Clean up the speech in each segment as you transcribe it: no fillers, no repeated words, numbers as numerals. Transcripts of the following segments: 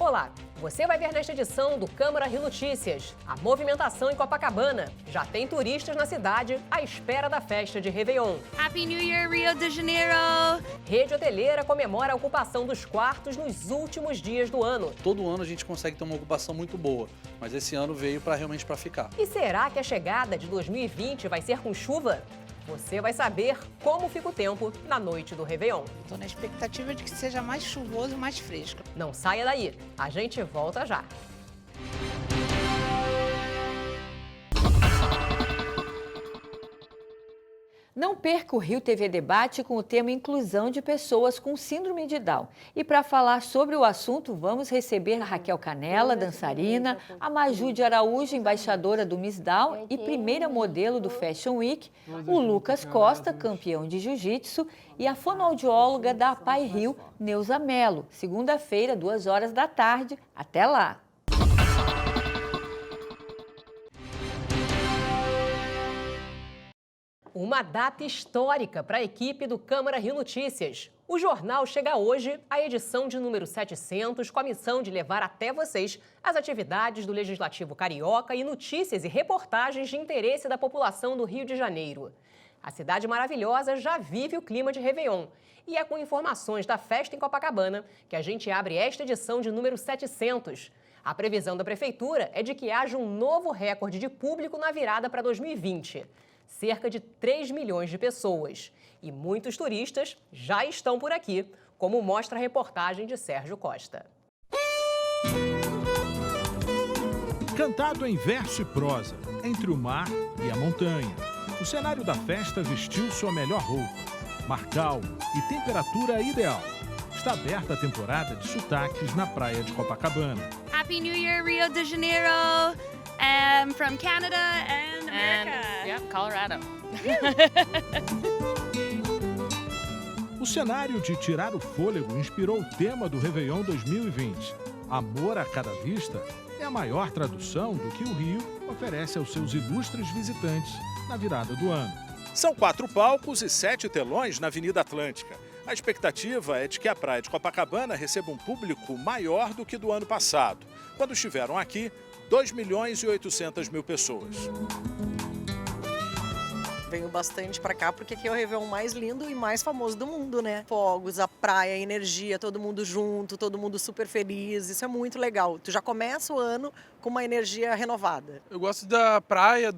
Olá, você vai ver nesta edição do Câmara Rio Notícias a movimentação em Copacabana. Já tem turistas na cidade à espera da festa de Réveillon. Happy New Year, Rio de Janeiro! Rede hoteleira comemora a ocupação dos quartos nos últimos dias do ano. Todo ano a gente consegue ter uma ocupação muito boa, mas esse ano veio realmente para ficar. E será que a chegada de 2020 vai ser com chuva? Você vai saber como fica o tempo na noite do Réveillon. Estou na expectativa de que seja mais chuvoso e mais fresco. Não saia daí, a gente volta já. Não perca o Rio TV Debate com o tema Inclusão de Pessoas com Síndrome de Down. E para falar sobre o assunto, vamos receber a Raquel Canela, dançarina, a Maju de Araújo, embaixadora do Miss Down e primeira modelo do Fashion Week, o Lucas Costa, campeão de jiu-jitsu, e a fonoaudióloga da APAI Rio, Neuza Mello. Segunda-feira, 2h da tarde. Até lá! Uma data histórica para a equipe do Câmara Rio Notícias. O jornal chega hoje à edição de número 700, com a missão de levar até vocês as atividades do Legislativo Carioca e notícias e reportagens de interesse da população do Rio de Janeiro. A cidade maravilhosa já vive o clima de Réveillon. E é com informações da festa em Copacabana que a gente abre esta edição de número 700. A previsão da Prefeitura é de que haja um novo recorde de público na virada para 2020. Cerca de 3 milhões de pessoas. E muitos turistas já estão por aqui, como mostra a reportagem de Sérgio Costa. Cantado em verso e prosa, entre o mar e a montanha. O cenário da festa vestiu sua melhor roupa. Mar calmo e temperatura ideal. Está aberta a temporada de sotaques na praia de Copacabana. Happy New Year, Rio de Janeiro! I'm from Canada and America. Colorado. O cenário de tirar o fôlego inspirou o tema do Réveillon 2020. Amor à cada vista é a maior tradução do que o Rio oferece aos seus ilustres visitantes na virada do ano. São 4 palcos e 7 telões na Avenida Atlântica. A expectativa é de que a praia de Copacabana receba um público maior do que do ano passado, quando estiveram aqui 2.800.000 pessoas. Venho bastante pra cá porque aqui é o Réveillon mais lindo e mais famoso do mundo, né? Fogos, a praia, a energia, todo mundo junto, todo mundo super feliz. Isso é muito legal. Tu já começa o ano com uma energia renovada. Eu gosto da praia,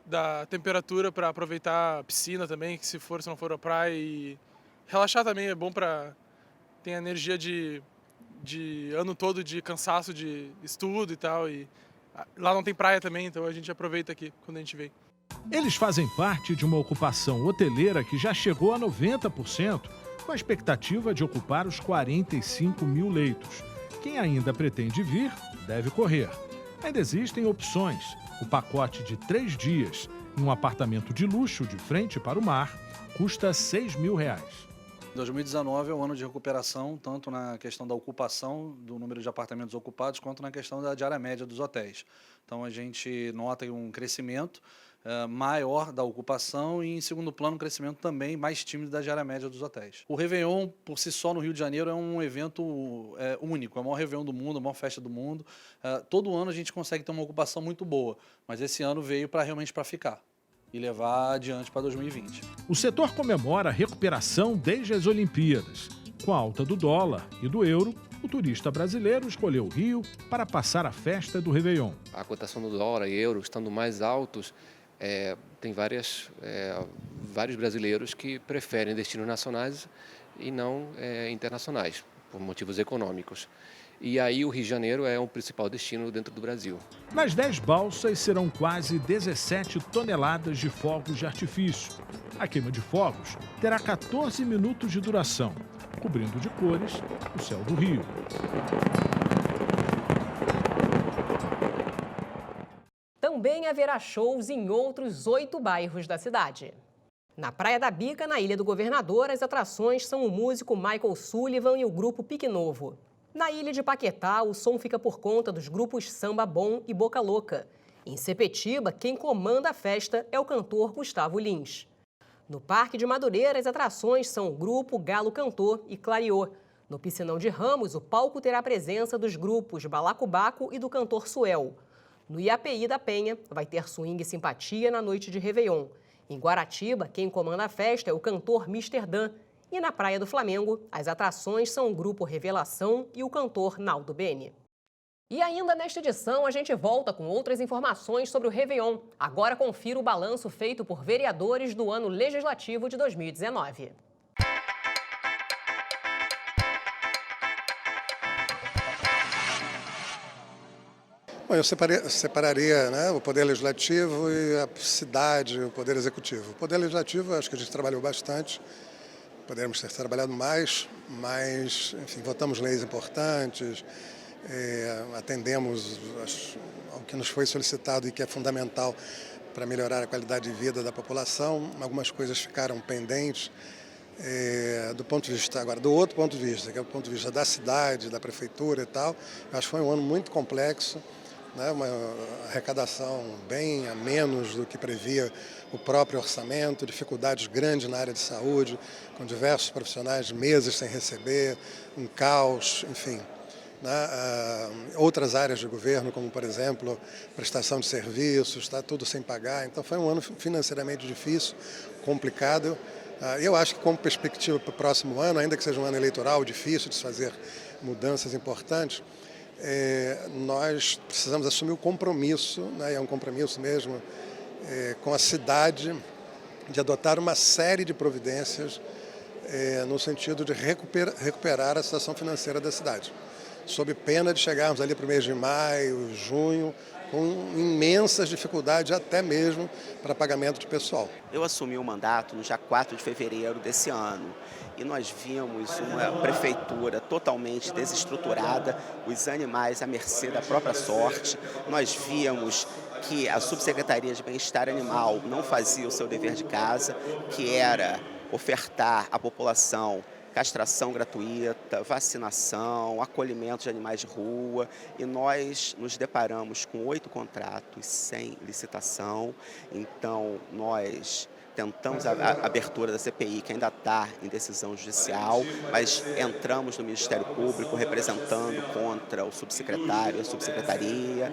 da temperatura para aproveitar a piscina também, que se não for a praia, e relaxar também é bom para ter energia de ano todo de cansaço de estudo e tal, e lá não tem praia também, então a gente aproveita aqui quando a gente vem. Eles fazem parte de uma ocupação hoteleira que já chegou a 90%, com a expectativa de ocupar os 45 mil leitos. Quem ainda pretende vir, deve correr. Ainda existem opções. O pacote de 3 dias em um apartamento de luxo de frente para o mar custa R$ 6.000. 2019 é um ano de recuperação, tanto na questão da ocupação, do número de apartamentos ocupados, quanto na questão da diária média dos hotéis. Então a gente nota um crescimento maior da ocupação e, em segundo plano, um crescimento também mais tímido da diária média dos hotéis. O Réveillon, por si só, no Rio de Janeiro, é um evento único, é o maior Réveillon do mundo, a maior festa do mundo. Todo ano a gente consegue ter uma ocupação muito boa, mas esse ano veio realmente para ficar e levar adiante para 2020. O setor comemora a recuperação desde as Olimpíadas. Com a alta do dólar e do euro, o turista brasileiro escolheu o Rio para passar a festa do Réveillon. A cotação do dólar e euro estando mais altos, tem vários brasileiros que preferem destinos nacionais e não internacionais, por motivos econômicos. E aí o Rio de Janeiro é o principal destino dentro do Brasil. Nas 10 balsas serão quase 17 toneladas de fogos de artifício. A queima de fogos terá 14 minutos de duração, cobrindo de cores o céu do Rio. Também haverá shows em outros 8 bairros da cidade. Na Praia da Bica, na Ilha do Governador, as atrações são o músico Michael Sullivan e o grupo Pique Novo. Na Ilha de Paquetá, o som fica por conta dos grupos Samba Bom e Boca Louca. Em Sepetiba, quem comanda a festa é o cantor Gustavo Lins. No Parque de Madureira, as atrações são o grupo Galo Cantor e Clariô. No Piscinão de Ramos, o palco terá a presença dos grupos Balacobaco e do cantor Suel. No IAPI da Penha, vai ter swing e simpatia na noite de Réveillon. Em Guaratiba, quem comanda a festa é o cantor Mr. Dan. E na Praia do Flamengo, as atrações são o grupo Revelação e o cantor Naldo Bene. E ainda nesta edição, a gente volta com outras informações sobre o Réveillon. Agora confira o balanço feito por vereadores do ano legislativo de 2019. Bom, eu separaria, né, o Poder Legislativo e a cidade, o Poder Executivo. O Poder Legislativo, acho que a gente trabalhou bastante, poderíamos ter trabalhado mais, mas, enfim, votamos leis importantes, atendemos ao que nos foi solicitado e que é fundamental para melhorar a qualidade de vida da população. Algumas coisas ficaram pendentes. Do ponto de vista agora, do outro ponto de vista, que é o ponto de vista da cidade, da prefeitura e tal, eu acho que foi um ano muito complexo, né? Uma arrecadação bem a menos do que previa o próprio orçamento, dificuldades grandes na área de saúde, com diversos profissionais meses sem receber, um caos, enfim. Outras áreas de governo, como por exemplo, prestação de serviços, está tudo sem pagar. Então foi um ano financeiramente difícil, complicado. Eu acho que como perspectiva para o próximo ano, ainda que seja um ano eleitoral difícil de se fazer mudanças importantes, nós precisamos assumir o compromisso, né, é um compromisso mesmo, com a cidade, de adotar uma série de providências no sentido de recuperar a situação financeira da cidade, sob pena de chegarmos ali para o mês de maio, junho, com imensas dificuldades até mesmo para pagamento de pessoal. Eu assumi o mandato no dia 4 de fevereiro desse ano e nós vimos uma prefeitura totalmente desestruturada, os animais à mercê da própria sorte. Nós víamos que a Subsecretaria de Bem-Estar Animal não fazia o seu dever de casa, que era ofertar à população castração gratuita, vacinação, acolhimento de animais de rua, e nós nos deparamos com 8 contratos sem licitação. Então nós tentamos a abertura da CPI, que ainda está em decisão judicial, mas entramos no Ministério Público representando contra o subsecretário e a subsecretaria,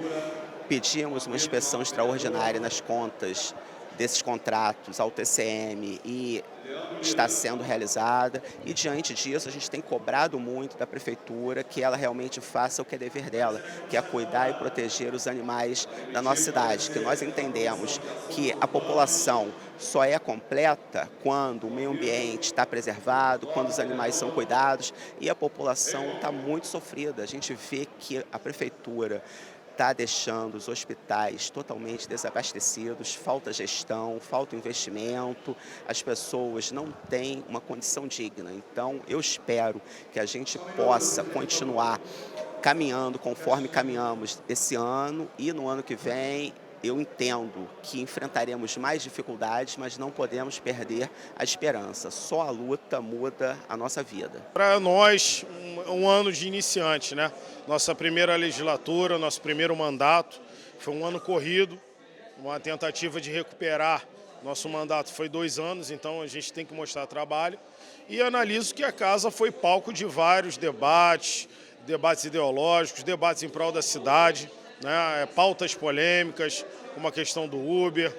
pedimos uma inspeção extraordinária nas contas desses contratos ao TCM e está sendo realizada, e diante disso a gente tem cobrado muito da prefeitura que ela realmente faça o que é dever dela, que é cuidar e proteger os animais da nossa cidade, que nós entendemos que a população só é completa quando o meio ambiente está preservado, quando os animais são cuidados, e a população está muito sofrida. A gente vê que a prefeitura está deixando os hospitais totalmente desabastecidos, falta gestão, falta investimento, as pessoas não têm uma condição digna. Então, eu espero que a gente possa continuar caminhando conforme caminhamos esse ano, e no ano que vem eu entendo que enfrentaremos mais dificuldades, mas não podemos perder a esperança. Só a luta muda a nossa vida. Para nós, um ano de iniciante, né? Nossa primeira legislatura, nosso primeiro mandato, foi um ano corrido, uma tentativa de recuperar. Nosso mandato foi 2 anos, então a gente tem que mostrar trabalho. E analiso que a casa foi palco de vários debates ideológicos, debates em prol da cidade, né, pautas polêmicas, como a questão do Uber,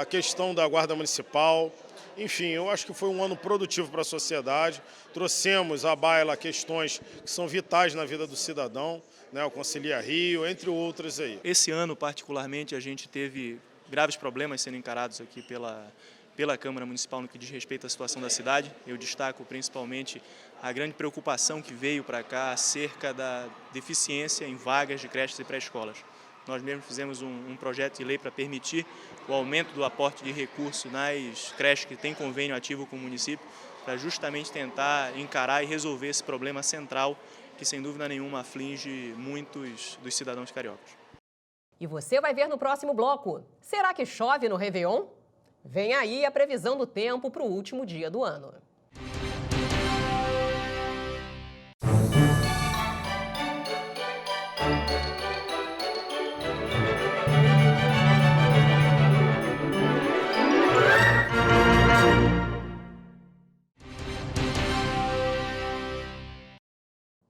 a questão da Guarda Municipal. Enfim, eu acho que foi um ano produtivo para a sociedade. Trouxemos à baila questões que são vitais na vida do cidadão, né, o Concilia Rio, entre outras aí. Esse ano, particularmente, a gente teve graves problemas sendo encarados aqui pela Câmara Municipal no que diz respeito à situação da cidade. Eu destaco principalmente a grande preocupação que veio para cá acerca da deficiência em vagas de creches e pré-escolas. Nós mesmos fizemos um projeto de lei para permitir o aumento do aporte de recursos nas creches que têm convênio ativo com o município, para justamente tentar encarar e resolver esse problema central que, sem dúvida nenhuma, aflige muitos dos cidadãos cariocas. E você vai ver no próximo bloco. Será que chove no Réveillon? Vem aí a previsão do tempo para o último dia do ano.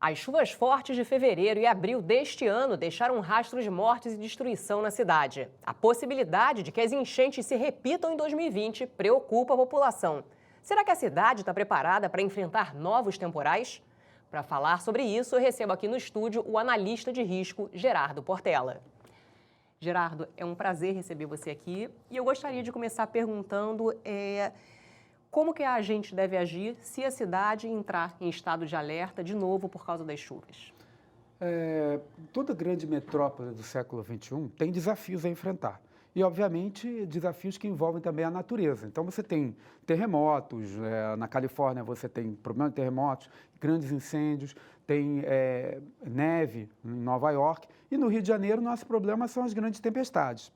As chuvas fortes de fevereiro e abril deste ano deixaram um rastro de mortes e destruição na cidade. A possibilidade de que as enchentes se repitam em 2020 preocupa a população. Será que a cidade está preparada para enfrentar novos temporais? Para falar sobre isso, eu recebo aqui no estúdio o analista de risco, Gerardo Portela. Gerardo, é um prazer receber você aqui e eu gostaria de começar perguntando como que a gente deve agir se a cidade entrar em estado de alerta de novo por causa das chuvas? Toda grande metrópole do século XXI tem desafios a enfrentar. E, obviamente, desafios que envolvem também a natureza. Então, você tem terremotos, na Califórnia você tem problema de terremotos, grandes incêndios, tem neve em Nova York. E no Rio de Janeiro, nosso problema são as grandes tempestades.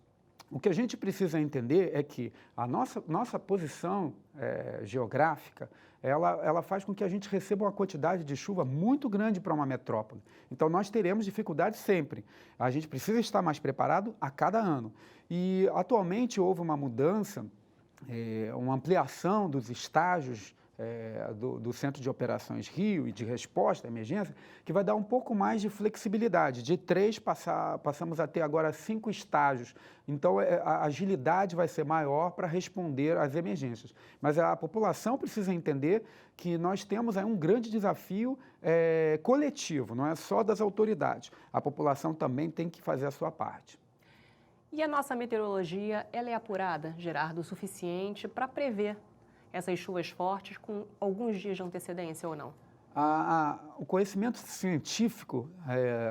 O que a gente precisa entender é que a nossa posição geográfica, ela faz com que a gente receba uma quantidade de chuva muito grande para uma metrópole. Então, nós teremos dificuldades sempre. A gente precisa estar mais preparado a cada ano. E, atualmente, houve uma mudança, uma ampliação dos estágios do Centro de Operações Rio e de resposta à emergência, que vai dar um pouco mais de flexibilidade. De 3, passamos a ter agora 5 estágios. Então, a agilidade vai ser maior para responder às emergências. Mas a população precisa entender que nós temos aí um grande desafio coletivo, não é só das autoridades. A população também tem que fazer a sua parte. E a nossa meteorologia, ela é apurada, Gerardo, o suficiente para prever essas chuvas fortes com alguns dias de antecedência ou não? O conhecimento científico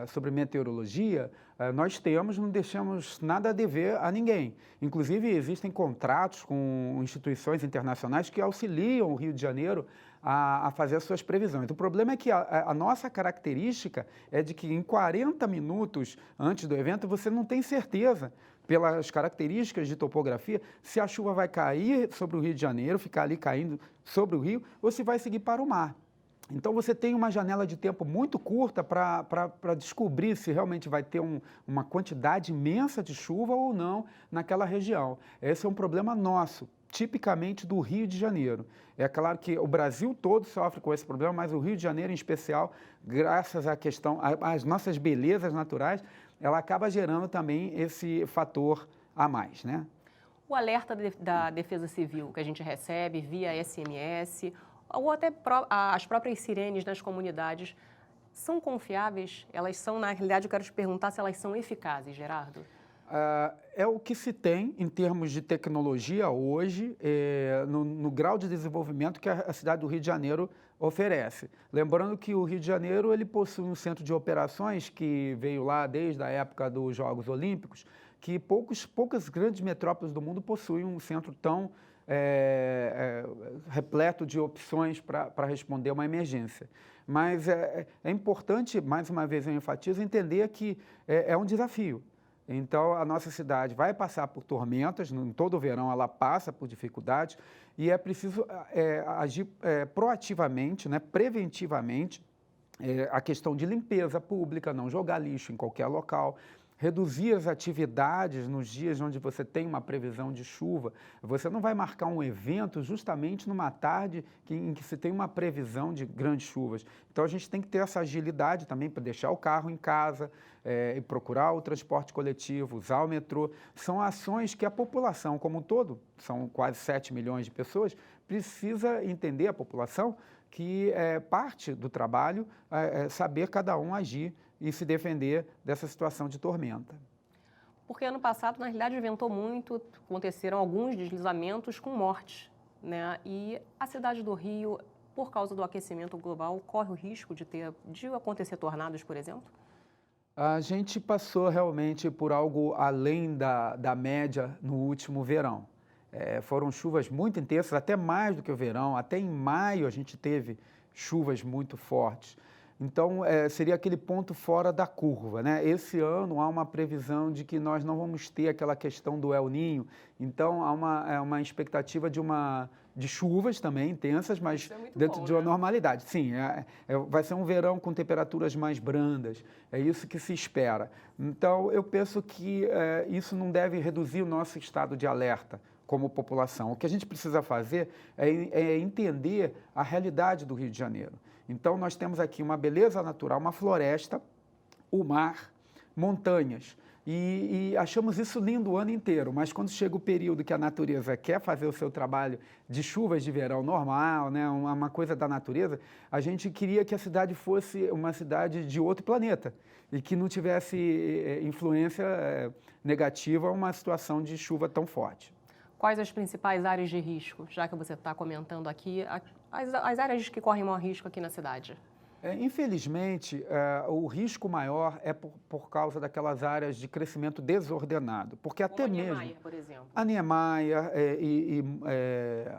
sobre meteorologia nós temos, não deixamos nada a dever a ninguém. Inclusive, existem contratos com instituições internacionais que auxiliam o Rio de Janeiro a fazer as suas previsões. O problema é que a nossa característica é de que em 40 minutos antes do evento você não tem certeza, pelas características de topografia, se a chuva vai cair sobre o Rio de Janeiro, ficar ali caindo sobre o rio, ou se vai seguir para o mar. Então, você tem uma janela de tempo muito curta para descobrir se realmente vai ter uma quantidade imensa de chuva ou não naquela região. Esse é um problema nosso, tipicamente do Rio de Janeiro. É claro que o Brasil todo sofre com esse problema, mas o Rio de Janeiro, em especial, graças à questão, às nossas belezas naturais, ela acaba gerando também esse fator a mais, né? O alerta da Defesa Civil que a gente recebe via SMS ou até as próprias sirenes nas comunidades, são confiáveis? Elas são, na realidade, eu quero te perguntar se elas são eficazes, Gerardo. É o que se tem em termos de tecnologia hoje, no grau de desenvolvimento que a cidade do Rio de Janeiro oferece. Lembrando que o Rio de Janeiro ele possui um centro de operações que veio lá desde a época dos Jogos Olímpicos, que poucas grandes metrópoles do mundo possuem um centro tão repleto de opções para responder a uma emergência. Mas é importante, mais uma vez eu enfatizo, entender que é um desafio. Então, a nossa cidade vai passar por tormentas, em todo o verão ela passa por dificuldades, e é preciso agir proativamente, né, preventivamente, a questão de limpeza pública, não jogar lixo em qualquer local, reduzir as atividades nos dias onde você tem uma previsão de chuva. Você não vai marcar um evento justamente numa tarde em que se tem uma previsão de grandes chuvas. Então, a gente tem que ter essa agilidade também para deixar o carro em casa e procurar o transporte coletivo, usar o metrô. São ações que a população como um todo, são quase 7 milhões de pessoas, precisa entender, a população, que parte do trabalho saber cada um agir e se defender dessa situação de tormenta. Porque ano passado, na realidade, ventou muito, aconteceram alguns deslizamentos com mortes, né? E a cidade do Rio, por causa do aquecimento global, corre o risco de acontecer tornados, por exemplo? A gente passou realmente por algo além da média no último verão. Foram chuvas muito intensas, até mais do que o verão. Até em maio a gente teve chuvas muito fortes. Então, seria aquele ponto fora da curva, né? Esse ano há uma previsão de que nós não vamos ter aquela questão do El Niño. Então, há uma expectativa de chuvas também intensas, mas dentro de uma normalidade. Sim, vai ser um verão com temperaturas mais brandas, é isso que se espera. Então, eu penso que isso não deve reduzir o nosso estado de alerta como população. O que a gente precisa fazer é entender a realidade do Rio de Janeiro. Então, nós temos aqui uma beleza natural, uma floresta, o mar, montanhas. E achamos isso lindo o ano inteiro, mas quando chega o período que a natureza quer fazer o seu trabalho de chuvas de verão normal, né, uma coisa da natureza, a gente queria que a cidade fosse uma cidade de outro planeta e que não tivesse influência negativa a uma situação de chuva tão forte. Quais as principais áreas de risco, já que você está comentando aqui, as áreas que correm maior risco aqui na cidade? Infelizmente, o risco maior é por causa daquelas áreas de crescimento desordenado. Porque até mesmo... A Niemeyer, por exemplo. A Niemeyer e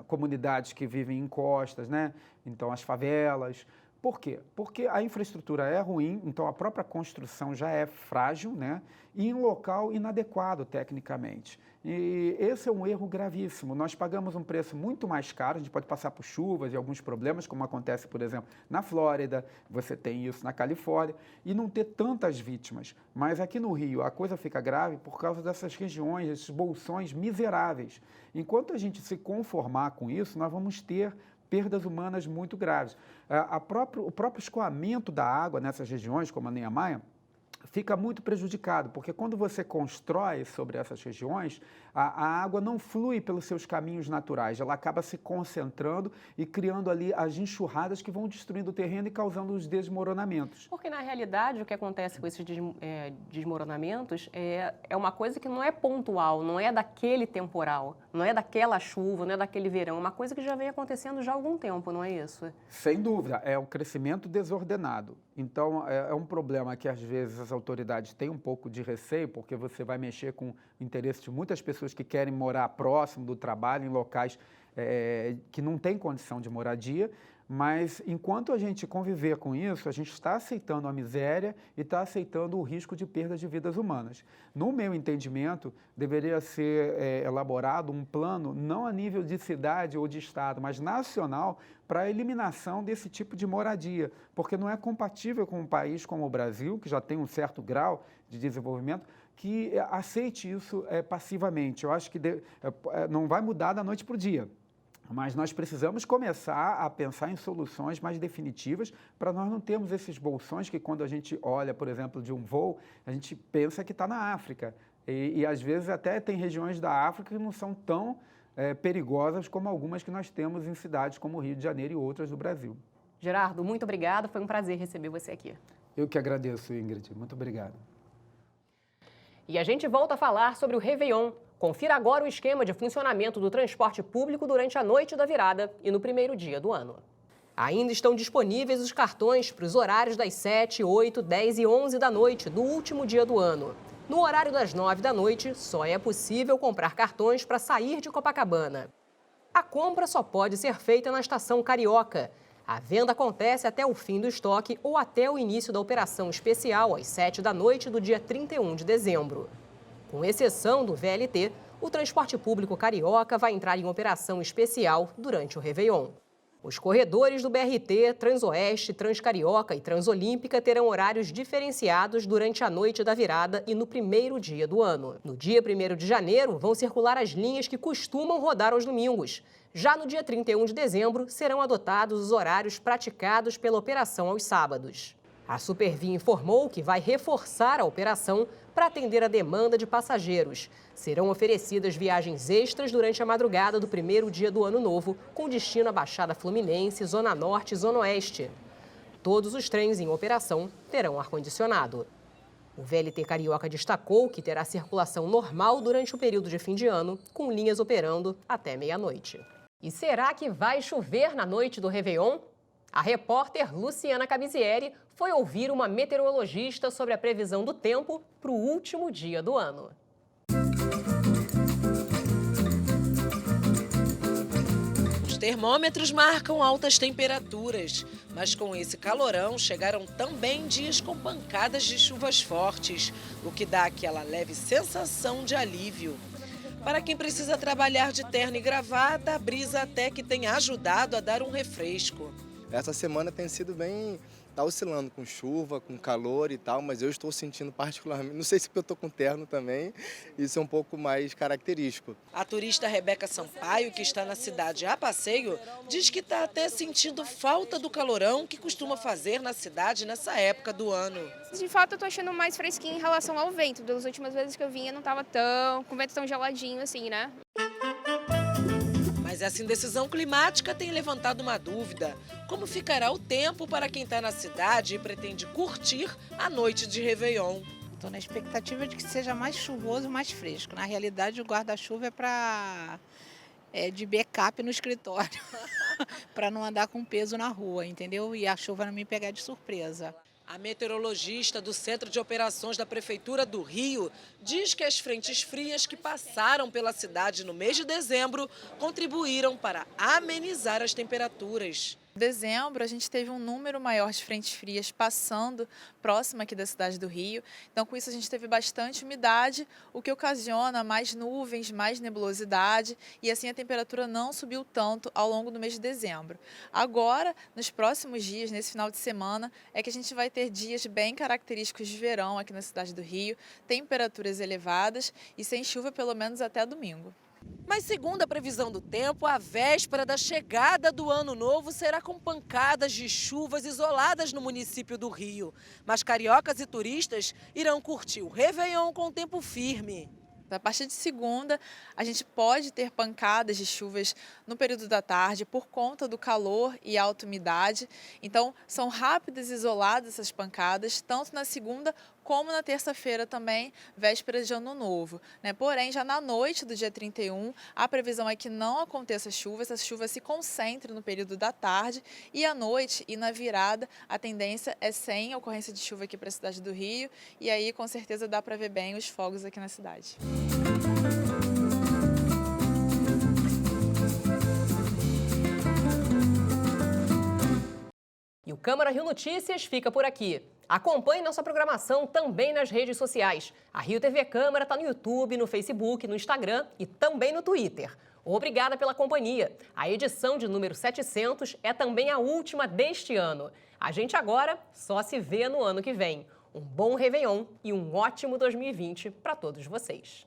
comunidades que vivem em costas, né? Então as favelas. Por quê? Porque a infraestrutura é ruim, então a própria construção já é frágil, né? E em local inadequado tecnicamente. E esse é um erro gravíssimo. Nós pagamos um preço muito mais caro, a gente pode passar por chuvas e alguns problemas, como acontece, por exemplo, na Flórida, você tem isso na Califórnia, e não ter tantas vítimas. Mas aqui no Rio a coisa fica grave por causa dessas regiões, esses bolsões miseráveis. Enquanto a gente se conformar com isso, nós vamos ter perdas humanas muito graves. O próprio escoamento da água nessas regiões, como a Niemeyer, fica muito prejudicado, porque quando você constrói sobre essas regiões, a água não flui pelos seus caminhos naturais, ela acaba se concentrando e criando ali as enxurradas que vão destruindo o terreno e causando os desmoronamentos. Porque, na realidade, o que acontece com esses desmoronamentos é uma coisa que não é pontual, não é daquele temporal, não é daquela chuva, não é daquele verão, é uma coisa que já vem acontecendo já há algum tempo, não é isso? Sem dúvida, é o crescimento desordenado. Então, é um problema que, às vezes, as autoridades têm um pouco de receio, porque você vai mexer com o interesse de muitas pessoas que querem morar próximo do trabalho, em locais que não têm condição de moradia, mas enquanto a gente conviver com isso, a gente está aceitando a miséria e está aceitando o risco de perda de vidas humanas. No meu entendimento, deveria ser elaborado um plano, não a nível de cidade ou de estado, mas nacional, para a eliminação desse tipo de moradia, porque não é compatível com um país como o Brasil, que já tem um certo grau de desenvolvimento, que aceite isso passivamente. Eu acho que não vai mudar da noite para o dia. Mas nós precisamos começar a pensar em soluções mais definitivas para nós não termos esses bolsões que, quando a gente olha, por exemplo, de um voo, a gente pensa que está na África. E às vezes até tem regiões da África que não são tão perigosas como algumas que nós temos em cidades como Rio de Janeiro e outras do Brasil. Gerardo, muito obrigado. Foi um prazer receber você aqui. Eu que agradeço, Ingrid. Muito obrigado. E a gente volta a falar sobre o Réveillon. Confira agora o esquema de funcionamento do transporte público durante a noite da virada e no primeiro dia do ano. Ainda estão disponíveis os cartões para os horários das 7, 8, 10 e 11 da noite do último dia do ano. No horário das 9 da noite, só é possível comprar cartões para sair de Copacabana. A compra só pode ser feita na Estação Carioca. A venda acontece até o fim do estoque ou até o início da operação especial às 7 da noite do dia 31 de dezembro. Com exceção do VLT, o transporte público carioca vai entrar em operação especial durante o Réveillon. Os corredores do BRT, Transoeste, Transcarioca e Transolímpica terão horários diferenciados durante a noite da virada e no primeiro dia do ano. No dia 1º de janeiro, vão circular as linhas que costumam rodar aos domingos. Já no dia 31 de dezembro, serão adotados os horários praticados pela operação aos sábados. A Supervia informou que vai reforçar a operação para atender a demanda de passageiros. Serão oferecidas viagens extras durante a madrugada do primeiro dia do Ano Novo, com destino à Baixada Fluminense, Zona Norte e Zona Oeste. Todos os trens em operação terão ar-condicionado. O VLT Carioca destacou que terá circulação normal durante o período de fim de ano, com linhas operando até meia-noite. E será que vai chover na noite do Réveillon? A repórter Luciana Cabizieri foi ouvir uma meteorologista sobre a previsão do tempo para o último dia do ano. Os termômetros marcam altas temperaturas, mas com esse calorão chegaram também dias com pancadas de chuvas fortes, o que dá aquela leve sensação de alívio. Para quem precisa trabalhar de terno e gravata, a brisa até que tem ajudado a dar um refresco. Essa semana tem sido bem Tá oscilando com chuva, com calor e tal, mas eu estou sentindo particularmente, não sei se eu estou com terno também, isso é um pouco mais característico. A turista Rebeca Sampaio, que está na cidade a passeio, diz que está até sentindo falta do calorão que costuma fazer na cidade nessa época do ano. De fato, eu tô achando mais fresquinho em relação ao vento. Das últimas vezes que eu vinha, não estava com o vento tão geladinho assim, né? Mas essa indecisão climática tem levantado uma dúvida. Como ficará o tempo para quem está na cidade e pretende curtir a noite de Réveillon? Estou na expectativa de que seja mais chuvoso, mais fresco. Na realidade, o guarda-chuva é de backup no escritório, para não andar com peso na rua, entendeu? E a chuva não me pegar de surpresa. A meteorologista do Centro de Operações da Prefeitura do Rio diz que as frentes frias que passaram pela cidade no mês de dezembro contribuíram para amenizar as temperaturas. Em dezembro, a gente teve um número maior de frentes frias passando próximo aqui da cidade do Rio. Então, com isso, a gente teve bastante umidade, o que ocasiona mais nuvens, mais nebulosidade, e assim a temperatura não subiu tanto ao longo do mês de dezembro. Agora, nos próximos dias, nesse final de semana, é que a gente vai ter dias bem característicos de verão aqui na cidade do Rio, temperaturas elevadas e sem chuva pelo menos até domingo. Mas segundo a previsão do tempo, a véspera da chegada do Ano Novo será com pancadas de chuvas isoladas no município do Rio. Mas cariocas e turistas irão curtir o Réveillon com tempo firme. A partir de segunda, a gente pode ter pancadas de chuvas no período da tarde por conta do calor e alta umidade. Então, são rápidas e isoladas essas pancadas, tanto na segunda como na terça-feira também, véspera de Ano Novo. Porém, já na noite do dia 31, a previsão é que não aconteça chuva, essa chuva se concentre no período da tarde e à noite e na virada, a tendência é sem ocorrência de chuva aqui para a cidade do Rio e aí com certeza dá para ver bem os fogos aqui na cidade. E o Câmara Rio Notícias fica por aqui. Acompanhe nossa programação também nas redes sociais. A Rio TV Câmara está no YouTube, no Facebook, no Instagram e também no Twitter. Obrigada pela companhia. A edição de número 700 é também a última deste ano. A gente agora só se vê no ano que vem. Um bom Réveillon e um ótimo 2020 para todos vocês.